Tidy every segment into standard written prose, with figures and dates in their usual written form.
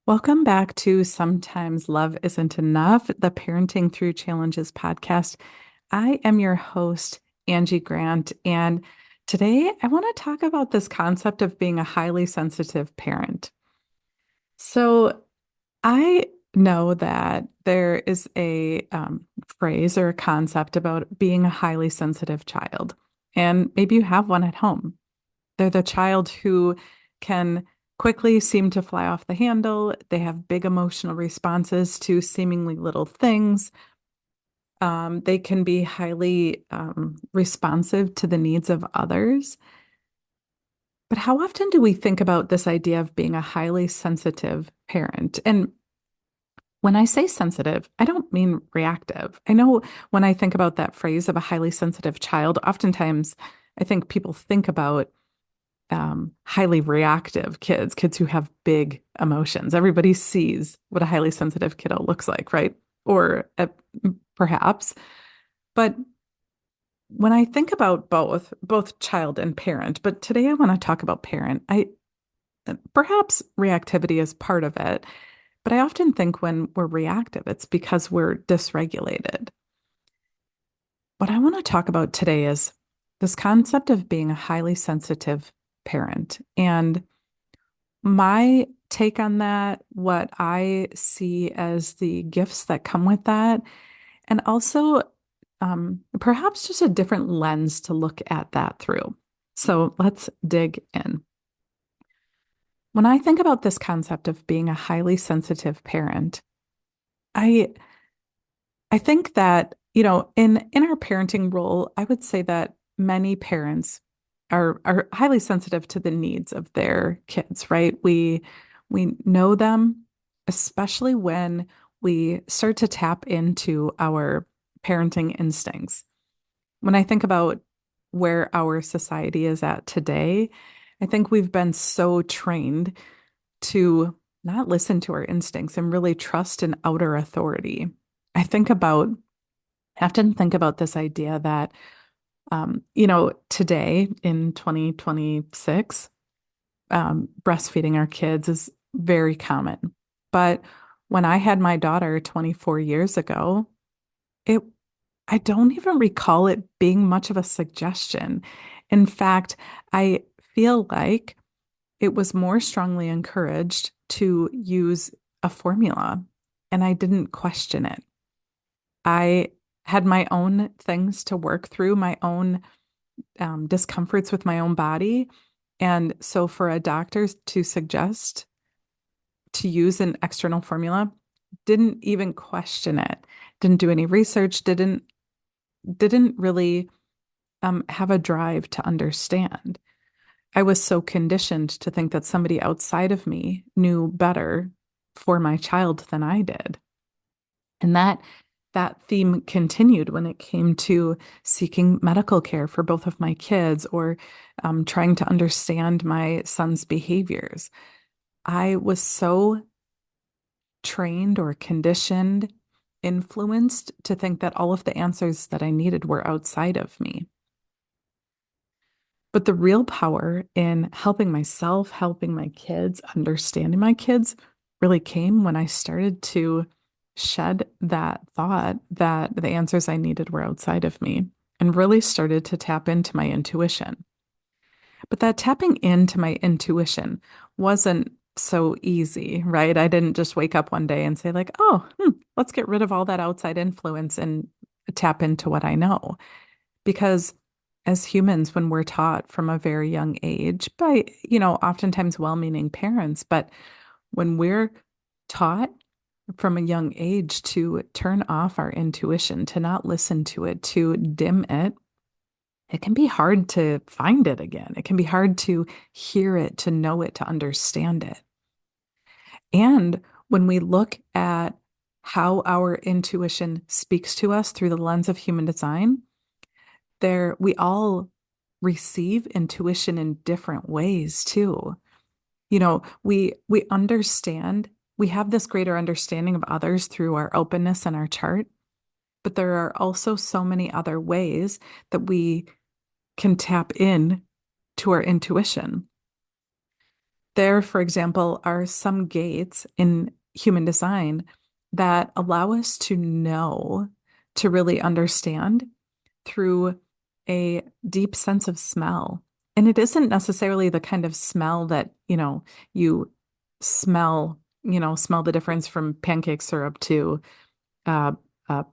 Welcome back to Sometimes Love Isn't Enough, the Parenting Through Challenges podcast. I am your host, Angie Grant, and today I want to talk about this concept of being a highly sensitive parent. So, I know that there is a phrase or a concept about being a highly sensitive child, and maybe you have one at home. They're the child who can quickly seem to fly off the handle. They have big emotional responses to seemingly little things. They can be highly responsive to the needs of others. But how often do we think about this idea of being a highly sensitive parent? And when I say sensitive, I don't mean reactive. I know when I think about that phrase of a highly sensitive child, oftentimes I think people think about highly reactive kids who have big emotions. Everybody sees what a highly sensitive kiddo looks like, right? Or perhaps. But when I think about both child and parent, but today I want to talk about parent. I perhaps reactivity is part of it, but I often think when we're reactive, it's because we're dysregulated. What I want to talk about today is this concept of being a highly sensitive parent. And my take on that, what I see as the gifts that come with that, and also perhaps just a different lens to look at that through. So let's dig in. When I think about this concept of being a highly sensitive parent, I I think that, in our parenting role, I would say that many parents are highly sensitive to the needs of their kids, right? We know them, especially when we start to tap into our parenting instincts. When I think about where our society is at today, I think we've been so trained to not listen to our instincts and really trust an outer authority. I think about, I often think about this idea that, today in 2026, breastfeeding our kids is very common. But when I had my daughter 24 years ago, it, I don't even recall it being much of a suggestion. In fact, I feel like it was more strongly encouraged to use a formula, and I didn't question it. I had my own things to work through, my own discomforts with my own body. And so for a doctor to suggest to use an external formula, didn't even question it, didn't do any research, didn't really have a drive to understand. I was so conditioned to think that somebody outside of me knew better for my child than I did. And that theme continued when it came to seeking medical care for both of my kids or trying to understand my son's behaviors. I was so trained or conditioned, influenced to think that all of the answers that I needed were outside of me. But the real power in helping myself, helping my kids, understanding my kids really came when I started to shed that thought that the answers I needed were outside of me and really started to tap into my intuition. But that tapping into my intuition wasn't so easy, right? I didn't just wake up one day and say, like, oh, let's get rid of all that outside influence and tap into what I know. Because as humans, when we're taught from a very young age by, oftentimes well-meaning parents, but when we're taught from a young age to turn off our intuition, to not listen to it, to dim it, it can be hard to find it again. It can be hard to hear it, to know it, to understand it. And when we look at how our intuition speaks to us through the lens of human design, there we all receive intuition in different ways too. We understand, we have this greater understanding of others through our openness and our chart, but there are also so many other ways that we can tap in to our intuition. There, for example, are some gates in human design that allow us to know, to really understand through a deep sense of smell. And it isn't necessarily the kind of smell that, you smell, smell the difference from pancake syrup to uh, a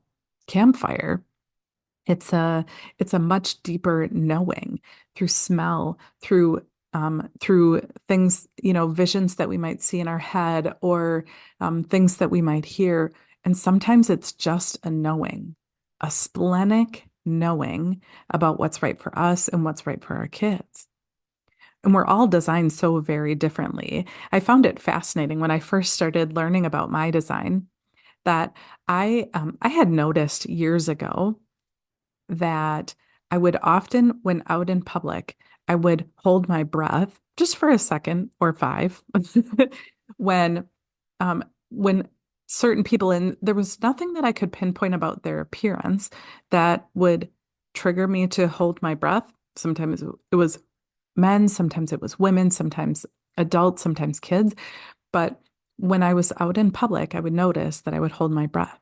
campfire. It's a it's a much deeper knowing through smell, through things, visions that we might see in our head or things that we might hear. And sometimes it's just a knowing, a splenic knowing about what's right for us and what's right for our kids. And we're all designed so very differently. I found it fascinating when I first started learning about my design that I had noticed years ago that I would often, when out in public, I would hold my breath just for a second or five when when certain people, and there was nothing that I could pinpoint about their appearance that would trigger me to hold my breath. Sometimes it was men, sometimes it was women, sometimes adults, sometimes kids. But when I was out in public, I would notice that I would hold my breath.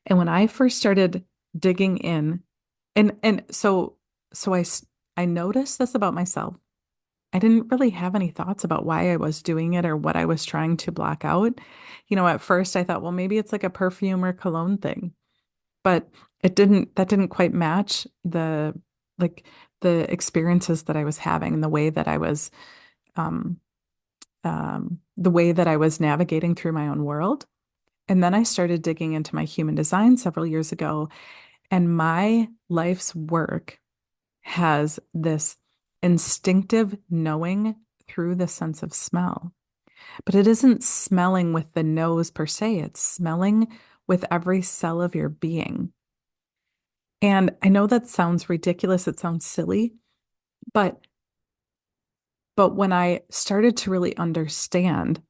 And when I first started digging in, and so I noticed this about myself. I didn't really have any thoughts about why I was doing it or what I was trying to block out. At first I thought, well, maybe it's like a perfume or cologne thing, but that didn't quite match like the experiences that I was having and um, the way that I was navigating through my own world. And then I started digging into my human design several years ago, and my life's work has this instinctive knowing through the sense of smell. But it isn't smelling with the nose per se, it's smelling with every cell of your being. And I know that sounds ridiculous, it sounds silly, but when I started to really understand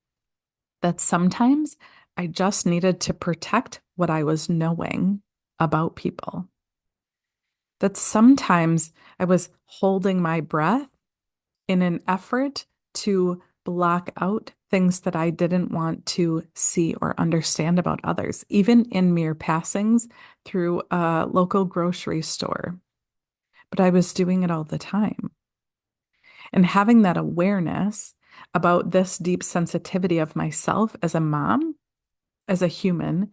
that sometimes I just needed to protect what I was knowing about people, that sometimes I was holding my breath in an effort to block out things that I didn't want to see or understand about others, even in mere passings through a local grocery store. But I was doing it all the time. And having that awareness about this deep sensitivity of myself as a mom, as a human,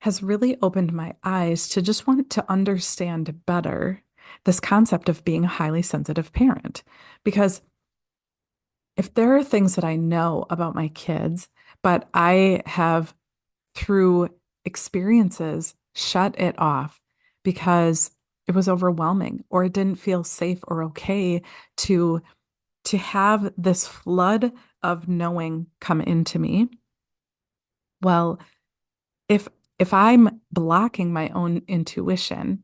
has really opened my eyes to just want to understand better this concept of being a highly sensitive parent. Because if there are things that I know about my kids, but I have, through experiences, shut it off because it was overwhelming or it didn't feel safe or okay to have this flood of knowing come into me. Well, if I'm blocking my own intuition,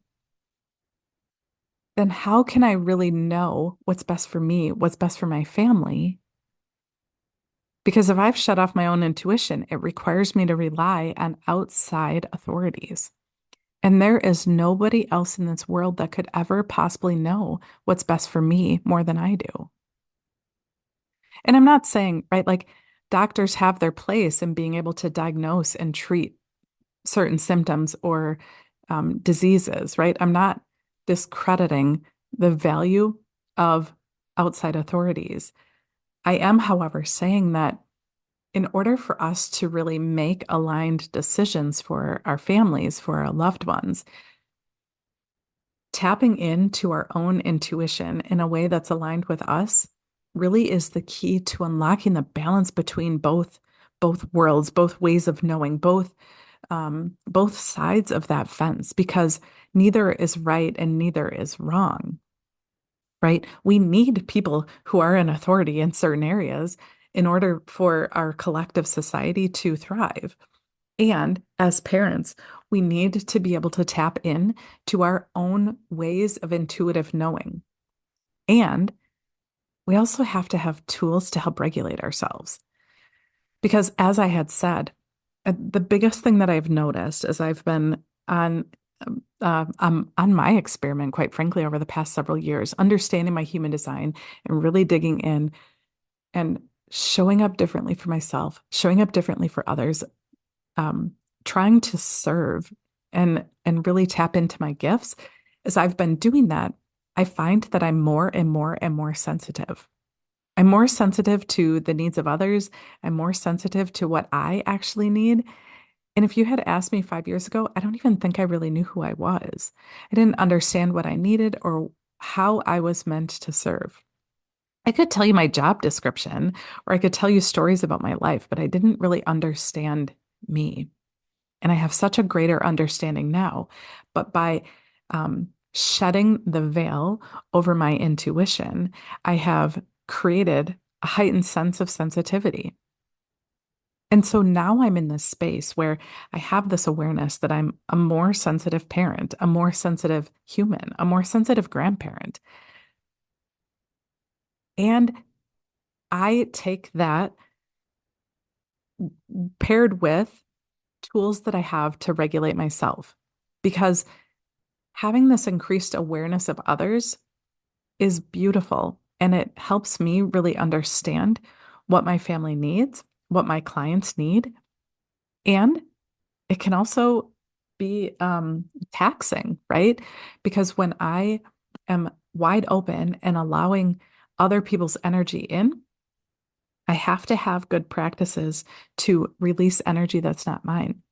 then how can I really know what's best for me, what's best for my family? Because if I've shut off my own intuition, it requires me to rely on outside authorities. And there is nobody else in this world that could ever possibly know what's best for me more than I do. And I'm not saying, right, like doctors have their place in being able to diagnose and treat certain symptoms or diseases, right? I'm not discrediting the value of outside authorities. I am, however, saying that in order for us to really make aligned decisions for our families, for our loved ones, tapping into our own intuition in a way that's aligned with us really is the key to unlocking the balance between both worlds, both ways of knowing, both sides of that fence, because neither is right and neither is wrong, right? We need people who are in authority in certain areas in order for our collective society to thrive. And as parents, we need to be able to tap in to our own ways of intuitive knowing. And we also have to have tools to help regulate ourselves. Because as I had said, the biggest thing that I've noticed as I've been on my experiment, quite frankly, over the past several years, understanding my human design and really digging in, and showing up differently for myself, showing up differently for others, um, trying to serve and really tap into my gifts. As I've been doing that, I find that I'm more and more and more sensitive. I'm more sensitive to the needs of others. I'm more sensitive to what I actually need. And if you had asked me 5 years ago, I don't even think I really knew who I was. I didn't understand what I needed or how I was meant to serve. I could tell you my job description or I could tell you stories about my life, but I didn't really understand me. And I have such a greater understanding now. But by shedding the veil over my intuition, I have created a heightened sense of sensitivity. And so now I'm in this space where I have this awareness that I'm a more sensitive parent, a more sensitive human, a more sensitive grandparent. And I take that paired with tools that I have to regulate myself because having this increased awareness of others is beautiful and it helps me really understand what my family needs, what my clients need, and it can also be taxing, right? Because when I am wide open and allowing other people's energy in, I have to have good practices to release energy that's not mine.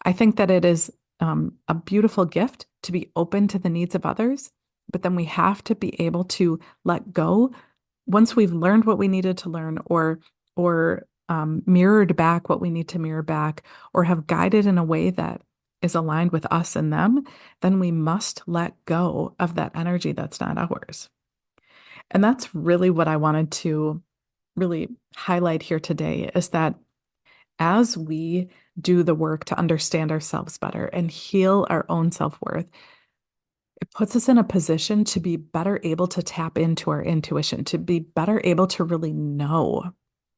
I think that it is a beautiful gift to be open to the needs of others, but then we have to be able to let go once we've learned what we needed to learn or mirrored back what we need to mirror back or have guided in a way that is aligned with us and them, then we must let go of that energy that's not ours. And that's really what I wanted to really highlight here today is that as we do the work to understand ourselves better and heal our own self-worth, it puts us in a position to be better able to tap into our intuition, to be better able to really know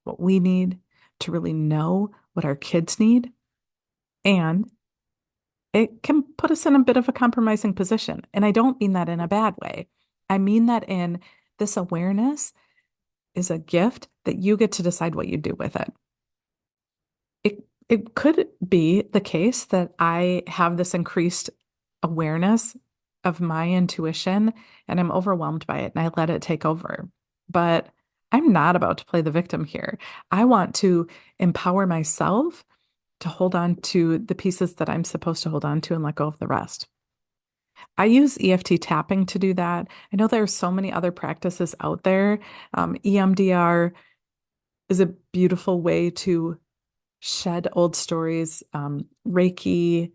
what we need, to really know what our kids need. And it can put us in a bit of a compromising position. And I don't mean that in a bad way. I mean that in this awareness is a gift that you get to decide what you do with it. It could be the case that I have this increased awareness of my intuition and I'm overwhelmed by it and I let it take over. But I'm not about to play the victim here. I want to empower myself to hold on to the pieces that I'm supposed to hold on to and let go of the rest. I use EFT tapping to do that. I know there are so many other practices out there. EMDR is a beautiful way to shed old stories, Reiki,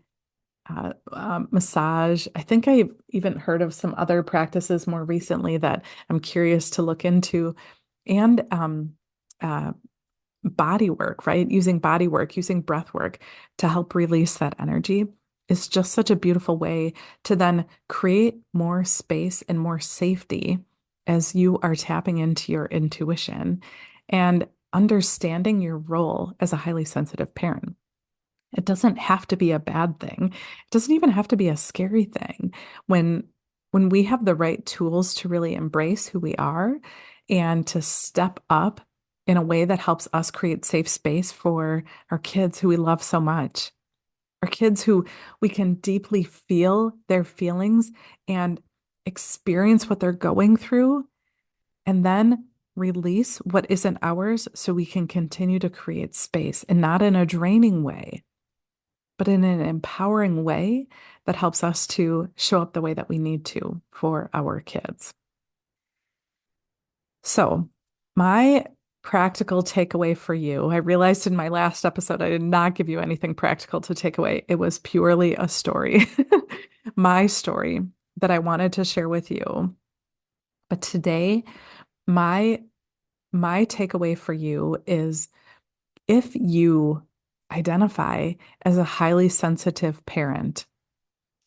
massage. I think I've even heard of some other practices more recently that I'm curious to look into. And uh, body work, right? Using body work, using breath work to help release that energy is just such a beautiful way to then create more space and more safety as you are tapping into your intuition and understanding your role as a highly sensitive parent. It doesn't have to be a bad thing. It doesn't even have to be a scary thing. When when we have the right tools to really embrace who we are and to step up in a way that helps us create safe space for our kids who we love so much, our kids who we can deeply feel their feelings and experience what they're going through, and then release what isn't ours so we can continue to create space and not in a draining way but in an empowering way that helps us to show up the way that we need to for our kids. So, my practical takeaway for you, I realized in my last episode, I did not give you anything practical to take away. It was purely a story, my story that I wanted to share with you. But today, my my takeaway for you is if you identify as a highly sensitive parent,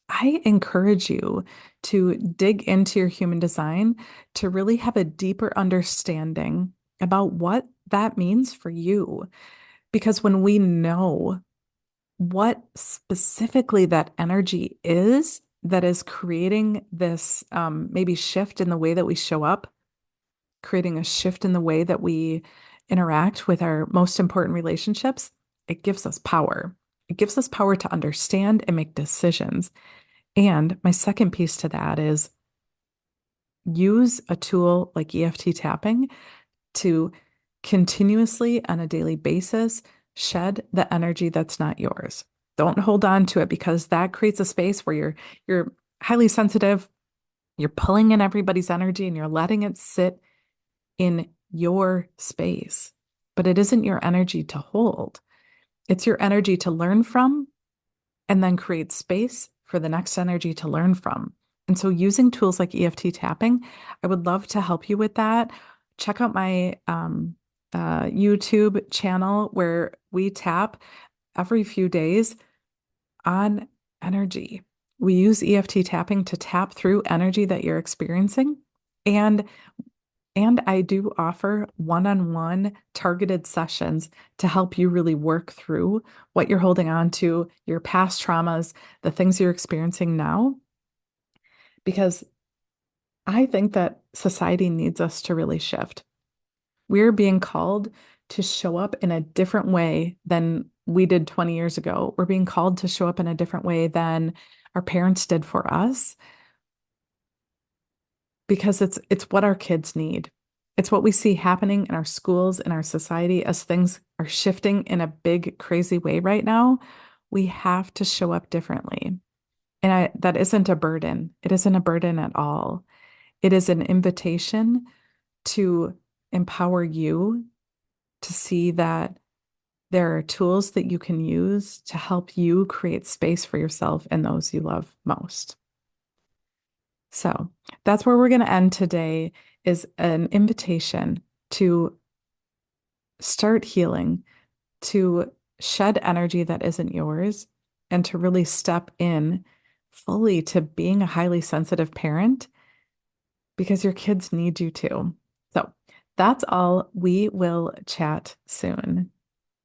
I encourage you to dig into your human design to really have a deeper understanding about what that means for you. Because when we know what specifically that energy is that is creating this maybe shift in the way that we show up, creating a shift in the way that we interact with our most important relationships, it gives us power. It gives us power to understand and make decisions. And my second piece to that is use a tool like EFT tapping to continuously on a daily basis shed the energy that's not yours. Don't hold on to it because that creates a space where you're highly sensitive, you're pulling in everybody's energy and you're letting it sit in your space. But it isn't your energy to hold. It's your energy to learn from and then create space for the next energy to learn from. And so using tools like EFT tapping, I would love to help you with that. Check out my YouTube channel where we tap every few days on energy. We use EFT tapping to tap through energy that you're experiencing. And and I do offer one-on-one targeted sessions to help you really work through what you're holding on to, your past traumas, the things you're experiencing now, because I think that society needs us to really shift. We're being called to show up in a different way than we did 20 years ago. We're being called to show up in a different way than our parents did for us because it's what our kids need. It's what we see happening in our schools, in our society as things are shifting in a big, crazy way right now. We have to show up differently. And that isn't a burden. It isn't a burden at all. It is an invitation to empower you to see that there are tools that you can use to help you create space for yourself and those you love most. So that's where we're going to end today is an invitation to start healing, to shed energy that isn't yours, and to really step in fully to being a highly sensitive parent because your kids need you to. So that's all. We will chat soon.